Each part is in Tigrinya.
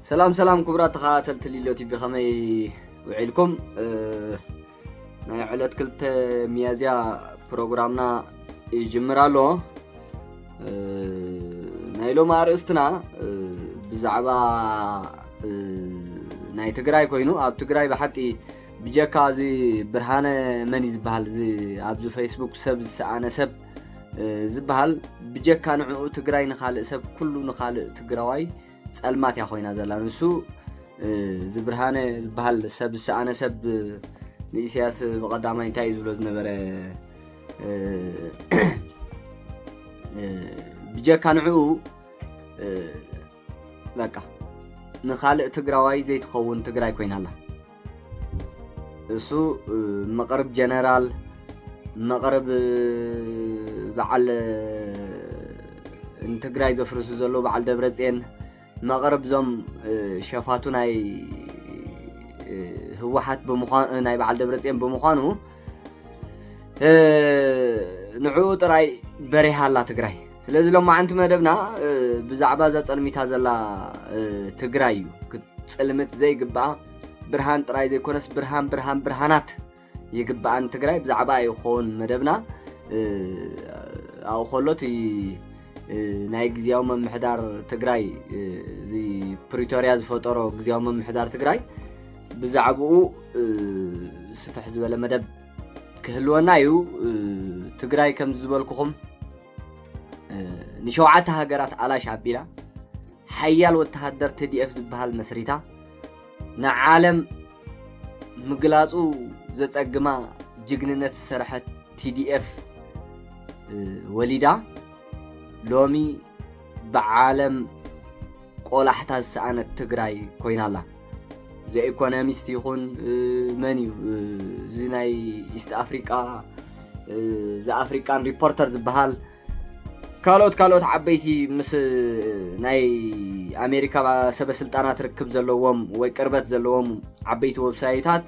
سلام كبرات تخاتل تليلوتي بخمي وعيلكم ناي علت كلت ميازيا بروغرامنا يجمرالو نايلو مارستنا بزعبا ناي تግራይ ኮይኑ ኣብ ትግራይ بحقي بجكا زي برهانه مني زبحال زي ابز فيسبوك سب سانه سب زبحال بجكا نعو تግራይ نخالق سب كله نخالق تግራዋይ ጸልማት ያኾይና ዘላንሱ ዝብርሃነ ዝብሃል ሰብ ሰአነ ሰብ ንኢሳያስ በቀዳማይ እንታይ ዝብሎ ዝነበረ ብጀካ ንዑ በቃ ንኻልእ ትግራዋይ ዘይትኸውን ትግራይ ኮይናላ እሱ መቅረብ ጀነራል መቅረብ በዓል ትግራይ ዘፍርሱ ዘሎ በዓል ደብረጽዮን مغرب زم شفاتو ناي هوحات بمخان ناي بعد دبرتين بمخانو نعو تراي بريها لا تግራይ ስለዚህ لما انت مدبنا بزعبا ዛ ጸልሚታ ዘላ ትግራይ ክጽልምት ዘይግባ ብርሃን ጥራይ ዘይኮነስ ብርሃናት ይግባን ትግራይ ብዛዕባ ይኾን መደብና አው ኾሎት ናይ ግዚያው መምሕዳር ትግራይ ዚ ፕሪቶሪያ ዝፈጠሮ ግዚያው መምሕዳር ትግራይ ብዛዕባኡ ስፍሕ ዝበለ መደብ ክህልወና እዩ ትግራይ ከም ዝበልኩኹም ንሸውዓተ ሃገራት ኣላሽ ኣቢላ ሓያል ወተሃደር TDF ዝበሃል መስሪታ ንዓለም ምግላጹ ዘጸግማ ጅግንነት ሰረሐት TDF ወሊዳ لومي بعالم قولحتا سانت تግራይ ኮይናላ زي ايكونوميست يكون مني زي ناي ايست افريكا زي افريكان ريبورتر زبحال كالوت عبيتي مس ناي امريكا سبسلطانات ركب زلوهم ወይ ቅርበት ዘለዎም عبيتي ويب سايتات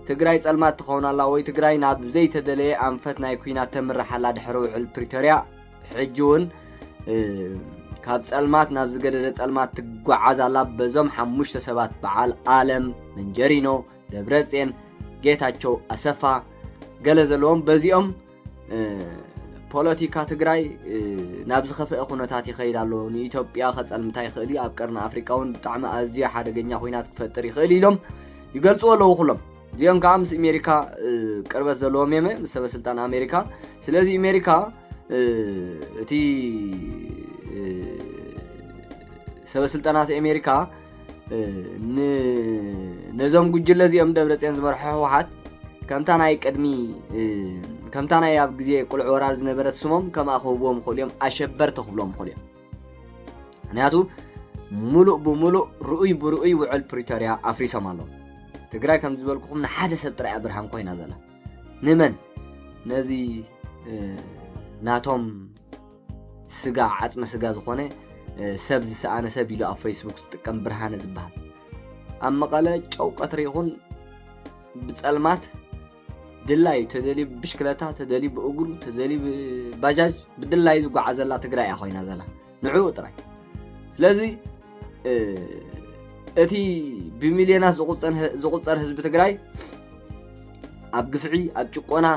ትግራይ ጸልማት ትኾናላ ወይ ትግራይ ናብ ዘይተደለየ አንፈት ናይ ኩናት ተምርሓላ ድሕሮ ውዕል ፕሪቶሪያ ሕጂውን ካብ ጸልማት ናብ ዝገደደ ጸልማት ትጓዓዛላ በዞም ሓሙሽተ ሰባት በዓል ዓለም መንጀሪኖ ደብረጽዮን ጌታቸው አሰፋ ገለ ዘለዎም በዚኦም ፖለቲካ ትግራይ ናብ ዝኸፈአ ኩነታት ይኸይዳሎ ንኢትዮጵያ ከጸልምታ ይኽእል ኣብ ቀርና አፍሪካውን ብጣዕሚ ኣዝዩ ሓደገኛ ኩናት ክፈጥር ይኽእል ኢሎም ይገልጽዎ ኣለዉ ኩሎም እዚኦም ከዓ ምስ ኣሜሪካ ቅርበት ዘለዎም እዮም ምስ ሰበስልጣን ኣሜሪካ ስለዚህ ኣሜሪካ እቲ ሰበስልጣናት ኣሜሪካ ነዞም ጉጅለ እዚኦም ደብረጽዮን ዝመርሑ ህወሓት ከምታ ናይ ቅድሚ ከምታ ናይ ኣብ ግዜ ቁልዕ ወራር ዝነበረት ስሞም ከም ኣኽብዎም ኾልዮም ኣሸበርቲ ክብሎም ኾልዮም ምክንያቱ ሙሉእ ብሙሉእ ርኡይ ብርኡይ ውዕል ፕሪቶሪያ ኣፍሪሶም ኣለዉ ትግራይ ከም ዝበልኩኹም ንሓደ ሰብ ጥራይ ብርሃን ኮይና ዘላ ንመን ነዚ ናቶም ስጋ ዓጽመ ስጋ ዝኾነ ሰብ ዝሰኣነ ሰብ ኢሉ ኣብ ፌስቡክ ዝጥቀም ብርሃነ ዝበሃል ኣብ መቐለ ጨው ቀትሪ ይኹን ብጸልማት ድላይ ተደሊ ብሽክለታ ተደሊ ብእግሩ ተደሊ ባጃጅ ብድላይ ዝጓዓዘላ ትግራይ ኮይና ዘላ ንዑ ጥራይ ስለዚ እቲ ብሚልዮናት ዝቁጸር ህዝቢ ትግራይ ኣብ ግፍዒ ኣብ ጭቆና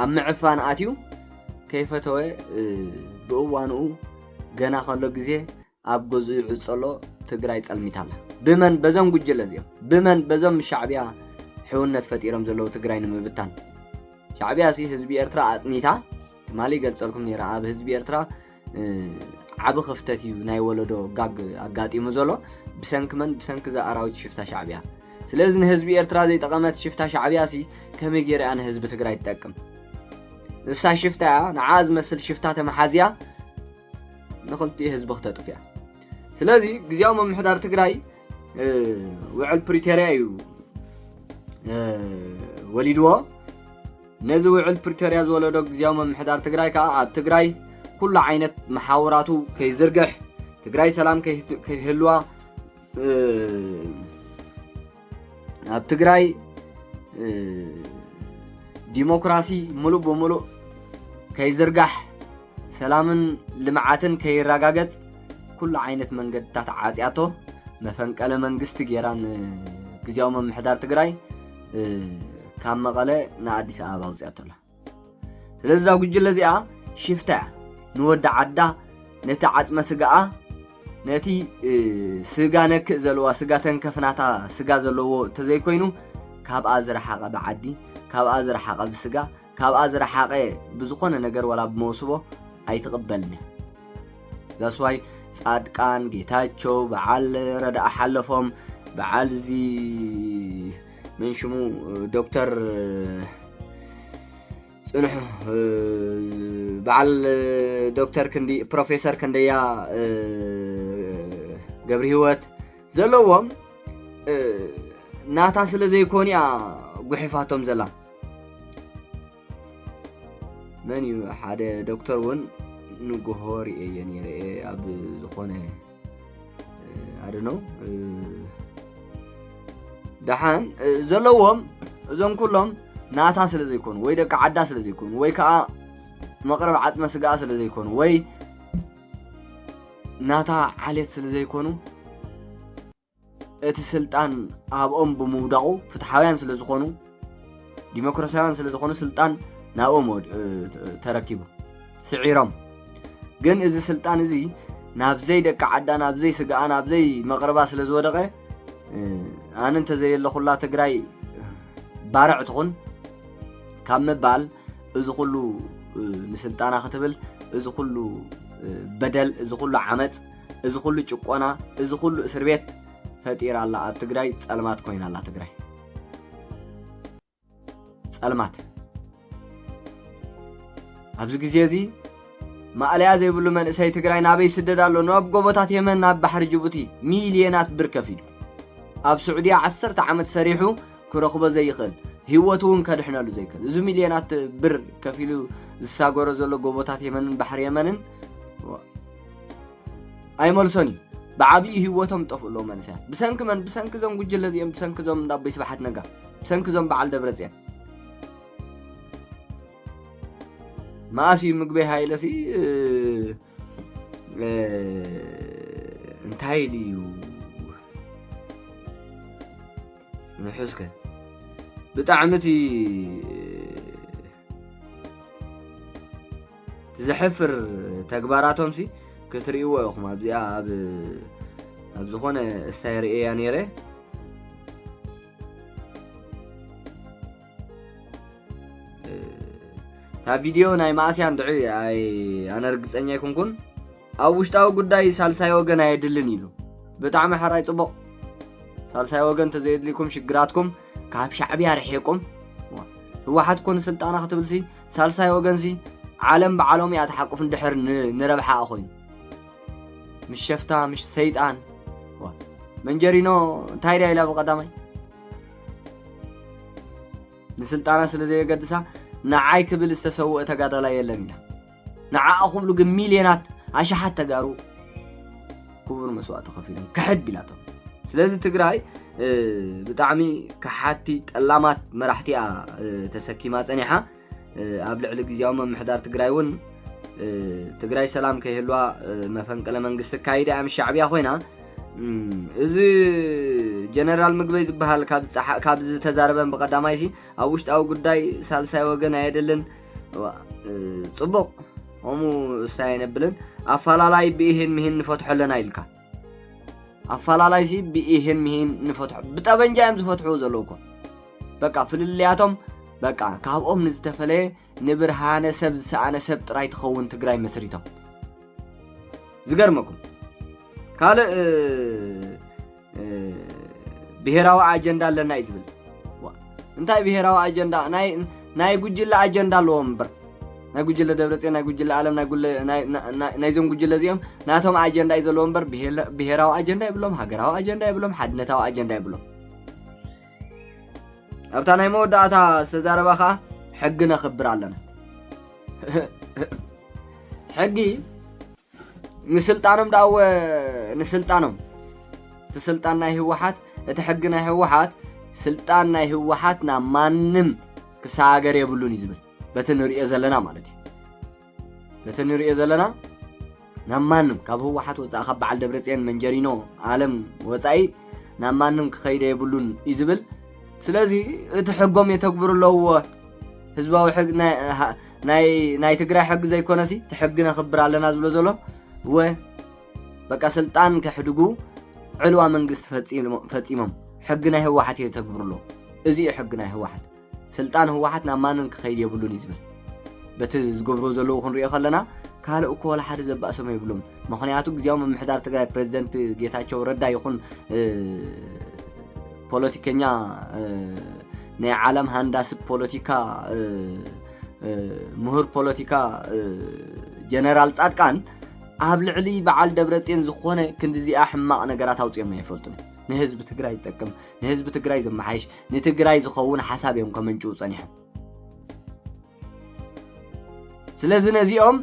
ኣብ ምዕፋን ኣትዩ ከይፈተወ ብእዋኑ ገና ከሎ ግዜ ኣብ ገዝኡ ይዕጸሎ ትግራይ ጸልሚታላ ብመን በዞም ጉጅለ እዚኦም ብመን በዞም ሻዕብያ ሕውነት ፈጢሮም ዘለዉ ትግራይ ንምብታን ሻዕብያ ሲ ህዝቢ ኤርትራ ኣጽኒታ ማሊ ገልጸልኩም ነይራ ኣብ ህዝቢ ኤርትራ ዓብ ክፍተት እዩ ናይ ወለዶ ጋግ ኣጋጢሙ ዘሎ ብሰንክመን ብሰንክ ዘኣራዊት ሽፍታ ሻዕብያ ስለዚህ ንህዝቢ ኤርትራ ዘይጠቀመት ሽፍታ ሻዕብያ ሲ ከመይ ጌራ ንህዝቢ ትግራይ ትጠቅም እሳ ሽፍታ ንዓዝ መስል ሽፍታ ተመሓዝያ ንኽልቲ ህዝቢ ክተጥፍያ ስለዚህ ግዜያዊ መምሕዳር ትግራይ ውዕል ፕሪቶሪያ እዩ ወሊድዎ ነዚ ውዕል ፕሪቶሪያ ዝወለዶ ግዜያዊ መምሕዳር ትግራይ ከዓ ኣብ ትግራይ ኩሉ ዓይነት መሓወራቱ ከይዝርግሕ ትግራይ ሰላም ከይህልዋ ኣብ ትግራይ ዲሞክራሲ ሙሉእ ብሙሉእ ከይዝርጋሕ ሰላምን ልምዓትን ከይረጋገጽ بكل عينة منجد تحت عازياته مفنقل منجست جيران جزياو ممحدار تجراي كان مقالة نعدي سأبا وزياته له سلزا وجل زيا شفته نود عدا نتعز مسجاء نتي سجانك زلوا سجاتن كفناتا سجا زلوا تزيكوينو كاب أزر حقه بعدي كاب أزر حقه بسجا كاب أزر حقه بزخون نجار ولا بموسبه أيتقبلني That's why صادقان جيتاچو بعال ردا حلفهم بعال زي من شمو دكتور صنحو بعال دكتور كندي بروفيسور كنديا جبريوت زلوهم ناتا سلازي كونيا غحفاتهم زلا مني حدا دكتور ون نجهوري يعني أب زخونة I don't know دحان زلوهم زم كلهم ناتا سلازي يكون وي دك عدا سلازي يكون وي كا مقرب عظمه سغا سلازي يكون وي ناتا عليت سلازي يكونوا እቲ ስልጣን ኣብኦም በመውዳቁ ፍትሓውያን ስለ ዝኾኑ ዲሞክራሲያውን ስለ ዝኾኑ ስልጣን ናኦም ተረኪቡ ስዒሮም ግን እዚ ስልጣን እዚ ናብ ዘይ ደቂ ዓዳ ናብ ዘይ ስጋኣ ናብ ዘይ መቅረባ ስለ ዝወደቀ ኣነ እንተ ዘየለኹላ ትግራይ ባርዕ ትኹን ካብ ምባል እዚ ኩሉ ንስልጣና ክትብል እዚ ኩሉ በደል እዚ ኩሉ ዓመፅ እዚ ኩሉ ጭቆና እዚ ኩሉ እስር ቤት ፈጢር አላ ኣብ ትግራይ ጸልማት ኮይና አላ ትግራይ ጸልማት ኣብዚ ግዜ እዚ ማዕልያ ዘይብሉ መንእሰይ ትግራይ ናበይ ስደዳሎ ናብ ጎቦታት የመን ናብ ባሕሪ ጅቡቲ ሚልዮናት ብር ከፊሉ ኣብ ስዑድያ 10 ዓመት ሰሪሑ ክረኽቦ ዘይኽእል ህይወቱን ከድሕነሉ ዘይክእል እዚ ሚልዮናት ብር ከፊሉ ዝሳገሮ ዘሎ ጎቦታት የመንን ባሕሪ የመንን ኣይመልሶኒ بعبي هوتهم طفلوا منسات بسنك زم وجل الذي بسنك زم دبي سبحت نجا بسنك زم بعل دبرزين ما أسي مقبي هاي لسي انتهي لي نحسك بتعمتي تزحفر تكباراتهم سي كتريوا يا أخو ما بدي أبزخونه استير إيه يعني ره تا فيديو ناي ماسي عم دعي أنا رجس أني يكون كون أو وشتاو قداي سالساي وجن هيدلني له بتعمل حراي طبق سالساي وجن تزيد لكم شجراتكم كاب شعبي أرحيكم هو حد كون سلطانة خطبلسي سالساي وجن سي عالم بعالم يتحقق في الدحر نربح أخوين مش شفتا مش سيدان من جرينو تايري إلى بقدامي نسلطانا سلزي قدسا نعاي كبل استسوء تقادر لا يلمنا نعا أخم لو مليونات عشحات تقارو كبر مسوات خفيلا كحد بلاتهم سلازي تقراي بتعمي كحاتي تقلامات مرحتيا تسكيمات أنيحا قبل على جزياو من محدار تقرايون تقراي سلام كيهلوا مفنقل منقست كايدا ام الشعبيه خوينا እዚ ጀነራል ምግበይ ዝበሃል ካብ ዝተዛረበን በቀዳማይ ሲ ኣብ ውሽጣዊ ጉዳይ ሳልሳይ ወገን አይደለን ጽቡቅ ኦሙ ስታይ ነብልን አፋላላይ ቢሄን ሚሄን ንፈትሐለና ይልካ አፋላላይ ሲ ቢሄን ሚሄን ንፈትሐ ብጠበንጃም ዝፈትሑ ዘለውኮ በቃ ፍልልያቶም በቃ ካብኦም ንዝተፈለየ ንብርሃነ ሰብ ዝሰኣነ ሰብ ጥራይ ትኸውን ትግራይ መስሪቶም ዝገርመኩም ካለ ብሄራዊ አጀንዳ ለና ይዝብል እንታይ ብሄራዊ አጀንዳ ናይ ጉጅለ አጀንዳ ኣለዎም በር ናይ ጉጅለ ደብረጽዮን ናይ ጉጅለ ዓለም ናይ ዞም ጉጅለ እዚኦም ናቶም አጀንዳ ይዘለዎም በር ብሄራዊ አጀንዳ ይብሎም ሃገራዊ አጀንዳ ይብሎም ሓድነታዊ አጀንዳ ይብሎም ኣብታ ናይ መወዳእታ ዝተዛረባኻ ሕጊ ነኽብር ኣለና ሕጊ ንስልጣኖም ዳወ ንስልጣኖም ተስልጣን ናይ ህወሓት እቲ ሕጊ ናይ ህወሓት ስልጣን ናይ ህወሓትና ማንም ክሳገር የብሉን ይዝብል በተንሪኦ ዘለና ማለት እዩ በተንሪኦ ዘለና نمانم كاب هو حات وزا خب على دبرتين منجرينو عالم وزاي نمانم كخير يبلون يزبل سلازي تحقهم يتكبر له حزباو حق ناي تقرا حق زي كونسي تحقنا خبر علينا زبل زلو و بقى سلطان كحدقو علوا منقست فتيمم حقنا هو حات يتكبر له ازي حقنا هو حات سلطان هو حات نمانم كخير يبلون يزبل بتزقبرو زلو خنري خلنا ካልእ እኮ ወላ ሓደ ዘባእሶም ይብሉም ምኽንያቱ ግዜያዊ ምምሕዳር ትግራይ ፕሬዝዳንት ጌታቸው ረዳ ይኹን ፖለቲከኛ ናይ ዓለም ሃንዳስ ፖለቲካ ምሁር ፖለቲካ ጀነራል ጻድቃን ኣብ ልዕሊ በዓል ደብረጽዮን ዝኾነ ክንዲዚኣ ሕማቕ ነገራት ኣውፅኦም ይፈልጡን ንህዝቢ ትግራይ ዝጠቅም ንህዝቢ ትግራይ ዝመሓይሽ ንትግራይ ዝኸውን ሓሳብ እዮም ከመንጭው ጸኒሖም ስለዚ ነዚኦም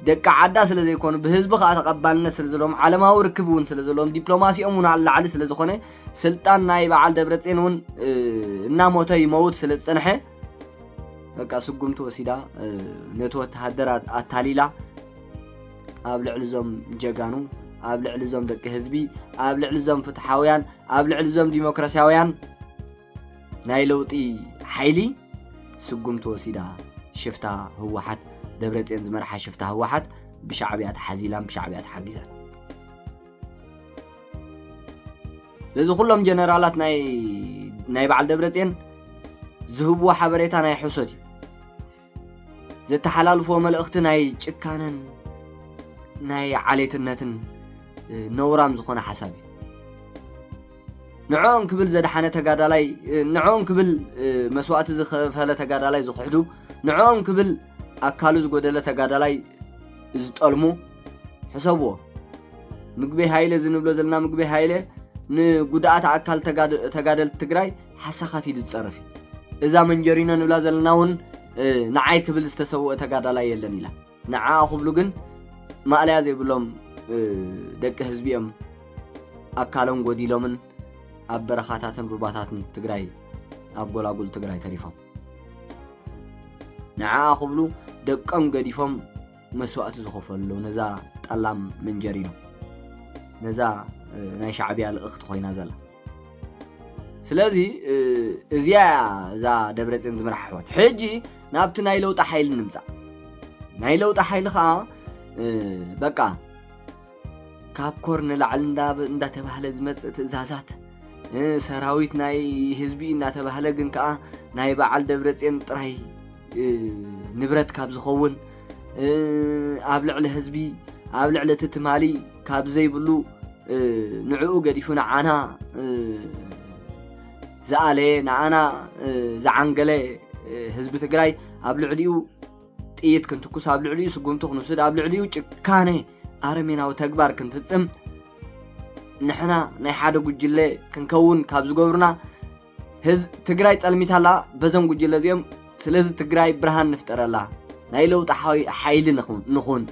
ደቂ ዓዳ ስለ ዘይኮኑ ብህዝቢ ከዓ ተቐባልነት ስለ ዘለዎም ዓለማዊ ርክብ እውን ስለ ዘለዎም ዲፕሎማሲኦም እውን ኣላዕሊ ስለ ዝኾነ ስልጣን ናይ በዓል ደብረጽዮን እውን እናሞተ ይመውት ስለ ዝጸንሐ በቃ ስጉምቲ ወሲዳ ነቲ ወተሃደራት ኣታሊላ ኣብ ልዕሊ ዞም ጀጋኑ ኣብ ልዕሊ ዞም ደቂ ህዝቢ ኣብ ልዕሊ ዞም ፍትሓውያን ኣብ ልዕሊ ዞም ዲሞክራሲያውያን ናይ ለውጢ ሓይሊ ስጉምቲ ወሲዳ ሽፍታ ህወሓት دبرتين زمرح شفتها واحد بشعبيات حزيلان بشعبيات حقيزان لذو كلهم جنرالات ناي بعد دبرتين زهبوا حبريتا ناي حسودي زي تحلالفو ملأخت ناي چكانن ناي عليتنتن نورام زخونا حسابي نعون كبل زدحانة تقادالاي نعون كبل مسوات زخفالة تقادالاي زخحدو نعون كبل أكالو زغودله تغادلاي زطلمو حسابو مغبي هايله زنبلو زلنا مغبي هايله نغدات أكال تغادل تግራይ حسخات يتصرف اذا منجرينا نبلا زلناون نعاي كبل استسوء تغادلاي يلن يلا نعا خبلو ግን ማዕለያ ዘይብሎም ደቂ ህዝቢኦም ኣካሎም ጎዲሎምን ኣብ በረኻታትን ሩባታትን ትግራይ ኣብ ጎላጉል ትግራይ ተሪፎም نعا خبلو دقم قديفهم مسوات زخفلو نزا طلام منجرينو نزا ناي شعبيه الاخت خوينا زلا سلازي ازيا زا دبرتين زمرح حوت حجي نابت ناي لوط حيل نمزا ناي لوط حيل خا بقى كاب كورن لعلندا اندا تبهله زمص تزازات سراويت ناي حزبي اندا تبهله ግን كا ناي بعل دبرتين ጥራይ نبرت كاب زخون أبلع لهزبي أبلع لتتمالي كاب زي بلو نعو قديفونا عنا زعلي نعنا زعنقلي هزب تقراي أبلع ليو تيت كنت كوس أبلع ليو سقوم تخنو سد أبلع ليو كاني أرمينا وتكبر كنت تسم نحنا نحادا قجلي كنكون كاب زقورنا هز تقراي تسألمي تالا بزن قجلي زيهم سلازي تقراي برهان نفتر الله نايلو حايل نخون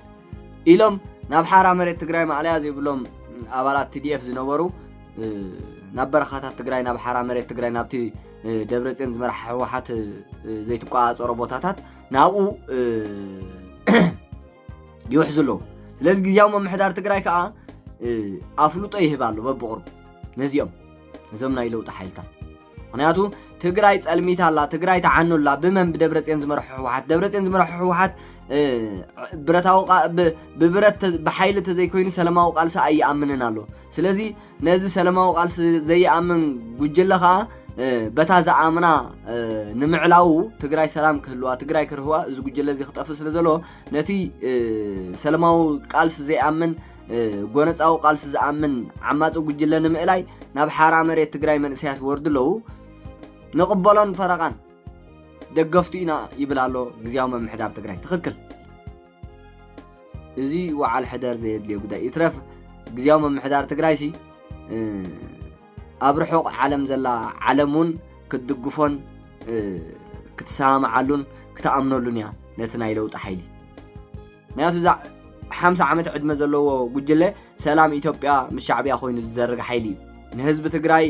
إلهم ناب حارة مريت تقراي معليا زي بلوم أبالات TDF زنورو ناب برخاتات تقراي ناب حارة مريت تقراي نابتي دبرتين زمرح واحد زي تقاعد وربوتاتات ناو يوحزلو سلازي جزياو محدار تقراي كا أفلوط يهبالو ببغرب نزيوم نايلو حايلتات ምክንያቱ ትግራይ ጸልሚታ አላ ትግራይ ተዓኑላ በመን በደብረጽዮን ዝመርሑ ህወሓት ደብረጽዮን ዝመርሑ ህወሓት ብረታው ብብረት በኃይል ተዘይኮይኑ ሰላማዊ ቃልሲ ኣይኣምንን ኣሎ ስለዚ ነዚ ሰላማዊ ቃልሲ ዘይኣምን ጉጅለኻ በታ ዘኣምና ንምዕላው ትግራይ ሰላም ክህልዋ ትግራይ ክርህዋ እዚ ጉጅለ እዚ ክጠፍ ስለ ዘሎ ነቲ ሰላማዊ ቃልሲ ዘይኣምን ጎነፃው ቃልሲ ዝኣምን ዓማጽ ጉጅለ ንምዕላይ ናብ ሓራ መሬት ትግራይ መንእሰያት ወርድለው نقبلون فرقان دقفتينا يبلالو غزياو ممحدار تግራይ تخكل ازي وعال حدار زي يدلي قدا يترف غزياو ممحدار تግራይ سي ابرحوق عالم زلا عالمون كدقفون كتسامعلون كتامنولون يا نتنا يلوط حيلي ناس ذا 50 عمت عدمه زلو ጉጅለ ሰላም ኢትዮጵያ ምሻዕብያ ኮይኑ ዝዘርግ حيلي ንህዝብ ትግራይ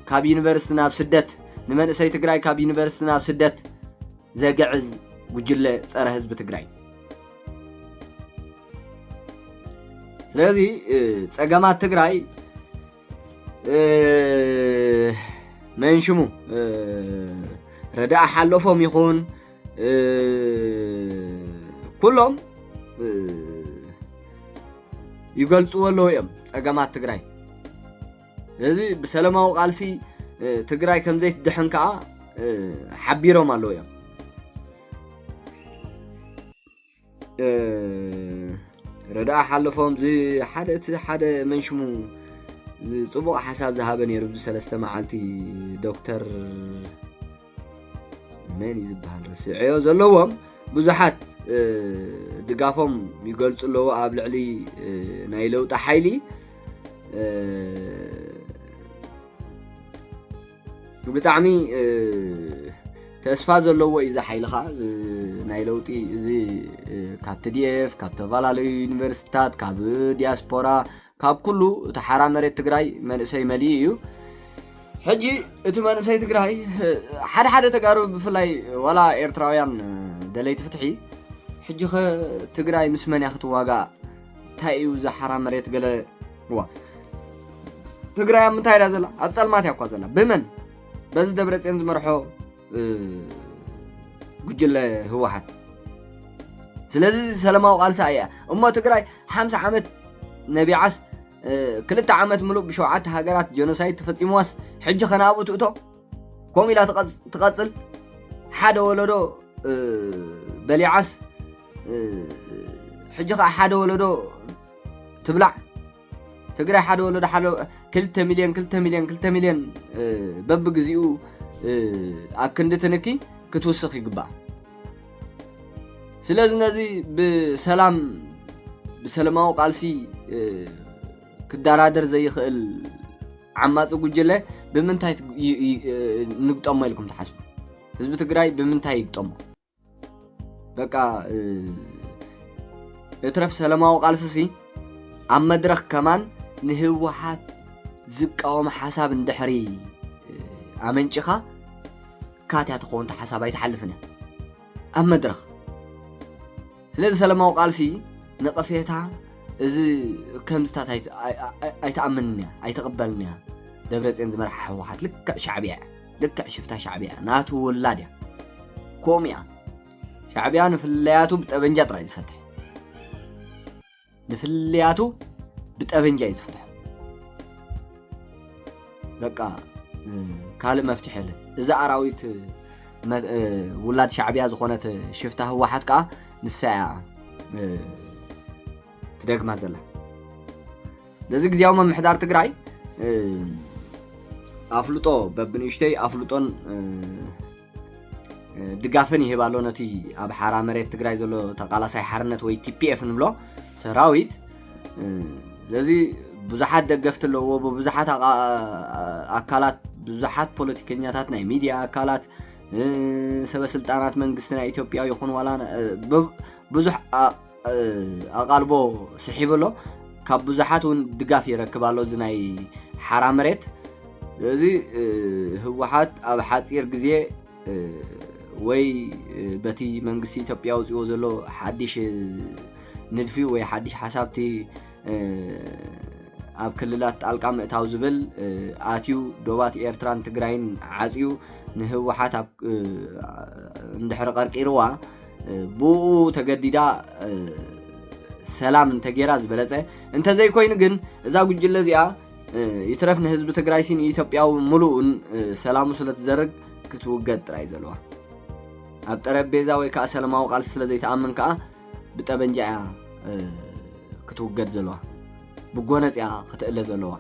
كاب يونيفرسيتي ناب سدت نمنسي تግራይ كاب يونيفرسيتي ناب سدت زغعز ጉጅለ ጸረ ህዝብ ትግራይ ስለዚህ ፀገማት ትግራይ መንሽሙ ረዳእ ሓለፎም ይኹን ኩሎም ይገልጽዎ ኣለዉ እዮም ፀገማት ትግራይ ስለዚ ብሰላማዊ ቃልሲ ትግራይ ከም ዘይትድሕን ከዓ ሓቢሮም ኣለዉ እዮም ረዳእ ሓለፎም ሓደ መንሽሙ ጽቡቕ ሓሳብ ዝሃበ ነይሩ ብሰለስተ መዓልቲ ዶክተር መን ይዝብሃል ርስዕዮ ዘለዎም ብዙሓት ድጋፎም ይገልጹ ኣለዉ ኣብ ልዕሊ ናይ ለውጢ ሓይሊ ብጣዕሚ ተስፋ ዘለዎ እዩ ዝሓይልኻ ናይ ለውጢ እዚ ካብ TDF ካብ ተፈላለዩ ዩኒቨርሲቲታት ካብ ዲያስፖራ ካብ ኩሉ እቲ ሓራ መሬት ትግራይ መንእሰይ መሊኡ እዩ ሕጂ እቲ መንእሰይ ትግራይ ሓደ ተጋሩ ብፍላይ ዋላ ኤርትራውያን ደለይቲ ፍትሒ ሕጂ ኸ ትግራይ ምስ መን ክትዋጋእ እንታይ እዩ ዝሓራ መሬት ገለ ዋ ትግራይ ኣብ ምንታይ እያ ዘላ ኣብ ፀልማት እያ እኳ ዘላ ብመን በዚ ደብረፅዮን ዝመርሖ ጉጅለ ህወሓት ስለዚ ሰላማዊ ቃልሲ እያ እሞ ትግራይ 50 ዓመት ነቢዓስ 2 ዓመት ሙሉእ ብ7 ሃገራት ጀኖሳይድ ተፈፂምዋስ ሕጂ ኸናብኡ ትእቶ ከምኡ ኢላ ትቐፅል ሓደ ወለዶ በሊዓስ ሕጂ ከዓ ሓደ ወለዶ ትብላዕ ትግራይ ሓደ ወለዶ 2 ሚልዮን በብግዚኡ ኣብ ክንዲ ትንኪ ክትውስኽ ይግባእ ስለዚ ነዚ ብሰላማዊ ቃልሲ ክደራደር ዘይኽእል ዓማፂ ጉጅለ ብምንታይ ንግጠሞ ኢልኩም ትሓስቡ ህዝቢ ትግራይ ብምንታይ ይግጠሞ በቃ እትረፍ ሰላማዊ ቃልሲ ኣብ መድረኽ ከማን ንህወሓት ዝቃወም ሓሳብ እንድሕሪ ኣመንጭኻ ካትያ ትኾን ሓሳብ ኣይተሓልፍነ ኣብ መድረኽ ስለዚ ሰላማዊ ቃልሲ ነቐፌታ እዚ ከምዝታት ኣይተኣምንኛ ኣይተቐበልኛ ደብረፅዮን ዝመርሐ ህወሓት ልክዕ ሻዕብያ ልክዕ ሽፍታ ሻዕብያ ናቱ ውላድ እያ ከምኡ እያ ሻዕብያ ንፍለያቱ ብጠበንጃ ጥራይ ዝፈትሕ ንፍለያቱ ብጠበንጃ እዩ ዝፈትሕ በቃ ካልእ መፍትሒ የለን እዛ ኣራዊት ውላድ ሻዕብያ ዝኾነት ሽፍታ ህወሓት ከዓ ንሳያ ትደግማ ዘላ ነዚ ግዚያዊ ምምሕዳር ትግራይ ኣፍልጦ በብንእሽተይ ኣፍልጦን ድጋፍን ይህብ ኣሎ ነቲ ኣብ ሓራ መሬት ትግራይ ዘሎ ተቃላሳይ ሓርነት ወይ TPF ንብሎ ሰራዊት ስለዚ ብዙሓት ደገፍቲ ኣለዎ ብብዙሓት ኣካላት ብዙሓት ፖለቲከኛታት ናይ ሚድያ ኣካላት ሰበስልጣናት መንግስቲ ናይ ኢትዮጵያ ይኹን ዋላ ብዙሕ ኣቃልቦ ስሒብ ኣሎ ካብ ብዙሓት እውን ድጋፍ ይረክብ ኣሎ እዚ ናይ ሓራ መሬት እዚ ህወሓት ኣብ ሓፂር ግዜ ወይ በቲ መንግስቲ ኢትዮጵያ ውፅኦ ዘሎ ሓድሽ ንድፊ ወይ ሓድሽ ሓሳብቲ ኣብ ክልላት ጣልቃ ምእታው ዝብል ኣትዩ ዶባት ኤርትራን ትግራይን ዓፅዩ ንህወሓት ኣብ እንድሕሪ ቀርቂርዋ ብኡ ተገዲዳ ሰላም እንተጌራ ዝበለፀ እንተዘይኮይኑ ግን እዛ ጉጅለ እዚኣ ይትረፍ ንህዝቢ ትግራይ ሲን ኢትዮጵያዊ ሙሉእን ሰላሙ ስለትዘርግ ክትውገድ ጥራይ ዘለዋ ኣብ ጠረጴዛ ወይ ከዓ ሰላማዊ ቃልሲ ስለዘይተኣምን ከዓ ብጠበንጃ እያ ክትውገድ ዘለዋ ብጎነፅ እያ ክትእለ ዘለዋ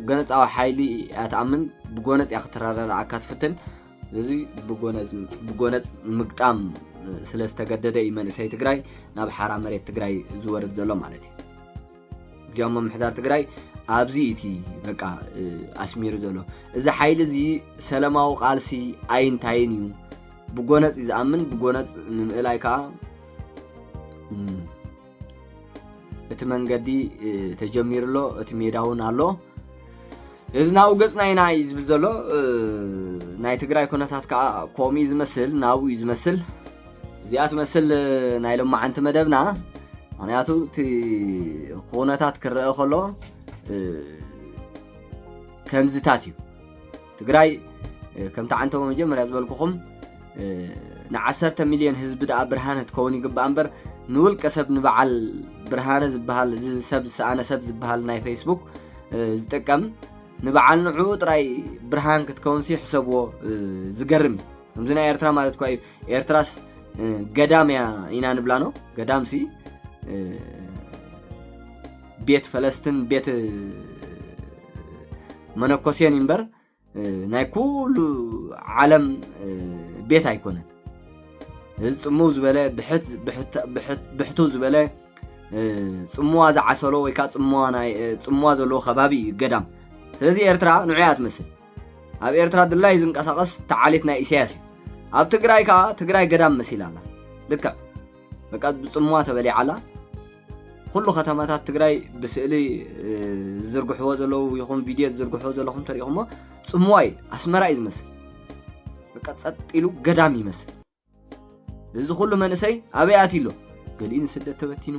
ጎነፃዊ ሓይሊ እያ ተኣምን ብጎነፅ እያ ክትረዳድኣካ ትፍትን እዚ ብጎነፅ ምግጣም ስለዝተገደደ እዩ መንእሰይ ትግራይ ናብ ሓራ መሬት ትግራይ ዝወርድ ዘሎ ማለት እዩ ግዚያዊ ምምሕዳር ትግራይ ኣብዚ እቲ በቃ ኣስሚሩ ዘሎ እዚ ሓይሊ እዚ ሰላማዊ ቃልሲ ኣይንታይን እዩ ብጎነፅ ዝኣምን ብጎነፅ ንምእላይ ከዓ እቲ መንገዲ ተጀሚሩሎ እቲ ሜዳውን ኣሎ እዚ ናብኡ ገፅና ኢና እዩ ዝብል ዘሎ ናይ ትግራይ ኩነታት ከዓ ከምኡ ዝመስል ናብኡ እዩ ዝመስል እዚኣ ትመስል ናይ ሎማዓንቲ መደብና ምክንያቱ እቲ ኩነታት ክረአ ከሎ ከምዝታት እዩ ትግራይ ከምቲ ዓንተው መጀመርያ ዝበልኩኹም ን10 ሚልዮን ህዝቢ ደኣ ብርሃነ ትከውን ይግባእ እምበር ንውልቀ ሰብ ንበዓል ብርሃነ ዝበሃል ሰብ ዝሰኣነ ሰብ ዝበሃል ናይ ፌስቡክ ዝጥቀም ንበዓል ንዑ ጥራይ ብርሃን ክትከውን ሕሰብዎ ዝገርም ከምዚ ናይ ኤርትራ ማለት እኳ እዩ ኤርትራስ ገዳም ኢና ንብላ ነው ገዳም ሲ ቤት ፈለስትን ቤት መነኮስያን እምበር ናይ ኩሉ ዓለም ቤት ኣይኮነን ጽሙው ዝበለ ብሕቱ ዝበለ ጽሙዋ ዝዓሰሎ ወይ ካ ጽሙዋ ዘሎ ከባቢ ገዳም ስለዚ ኤርትራ ንዑያ ትመስል ኣብ ኤርትራ ድላይ ዝንቀሳቀስ ተዓሊት ናይ ኢሳያስ ኣብ ትግራይ ካ ትግራይ ገዳም መሲላላ ልካ በቃ ጽሙዋ ተበሊዓላ ኩሉ ከተማታት ትግራይ ብስእሊ ዝርግሕዎ ዘለው ይኹን ቪድዮ ዝርግሕዎ ዘለኹም ተሪኹሞ ጽሙዋ ኣስመራ እዩ ዝመስል በቃ ጸጥ ኢሉ ገዳም ይመስል እዚ ኩሉ መንእሰይ ኣበይ ኣትሎ ገሊን ስደት ተበቲኑ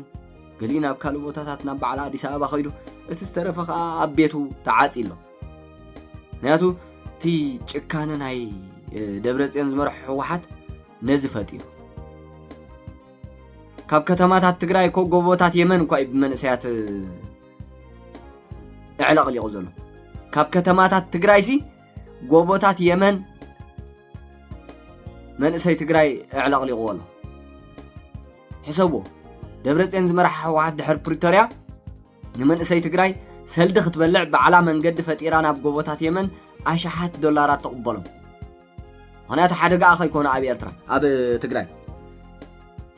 ገሊን ኣብ ካልእ ቦታታት ናብ በዓል ኣዲስ ኣበባ ኸይዱ እቲ ዝተረፈ ኸኣ ኣብ ቤቱ ተዓጺሎ ምክንያቱ እቲ ጭካነ ናይ ደብረጽዮን ዝመርሖ ህወሓት ነዚ ፈጢሩ ካብ ከተማታት ትግራይ ኮ ጎቦታት የመን እንኳ ብመንእሰያት እዕለቕ ሊቑ ዘሎ ካብ ከተማታት ትግራይ ሲ ጎቦታት የመን መንእሰይ ትግራይ እዕለቕ ሊቑ ኣሎ ሕሰብዎ ደብረጽዮን ዝመርሖ ህወሓት ድሕሪ ፕሪቶርያ ንመንእሰይ ትግራይ ሰልዲ ክትበልዕ በዓላ መንገዲ ፈጢራ ናብ ጎቦታት የመን ኣሽሓት ዶላራት ተቕበሎም ምክንያቱ ሓደጋ ኸይኮነ ኣብ ኤርትራ ኣብ ትግራይ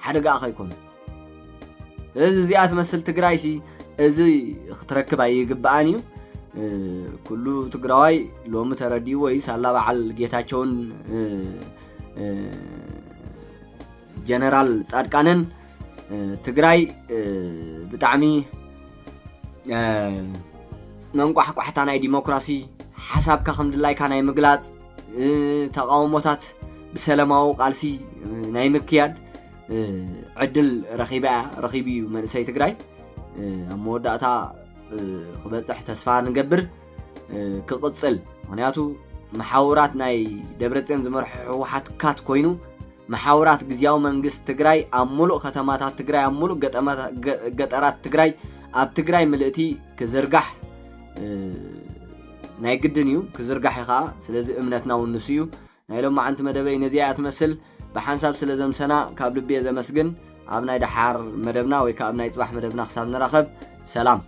ሓደጋ ኸይኮነ እዚ እዚኣ ትመስል ትግራይ ሲ እዚ ክትረክብ ኣይግባኣን እዩ ኩሉ ትግራዋይ ሎሚ ተረዲኡ ወይ ሳላ በዓል ጌታቸውን ጀነራል ጻድቃንን ትግራይ ብጣዕሚ መንቋሕቋሕታ ናይ ዲሞክራሲ ሓሳብካ ከም ድላይካ ናይ ምግላጽ ተቃውሞታት ብሰላማዊ ቃልሲ ናይ ምክያድ ዕድል ረኺቡ መንእሰይ ትግራይ ኣብ መወዳእታ ክበጽሕ ተስፋ ንገብር ክቕጽል ምክንያቱ መሓውራት ናይ ደብረጽዮን ዝመርሖ ህወሓት ካት ኮይኑ መሓውራት ግዝያዊ መንግስት ትግራይ ኣብ ሙሉእ ከተማታት ትግራይ ኣብ ሙሉእ ገጠራት ትግራይ ኣብ ትግራይ ምልእቲ ክዝርጋሕ ናይ ግድን እዩ ክዝርጋሕ ኢኻ ስለዚ እምነትና ውንስ እዩ ናይ ሎም ማዓንቲ መደበይ ነዚያ ትመስል ብሓንሳብ ስለ ዘምሰና ካብ ልቤ ዘመስግን ኣብ ናይ ደሓር መደብና ወይ ካብ ናይ ጽባሕ መደብና ክሳብ ንራኸብ ሰላም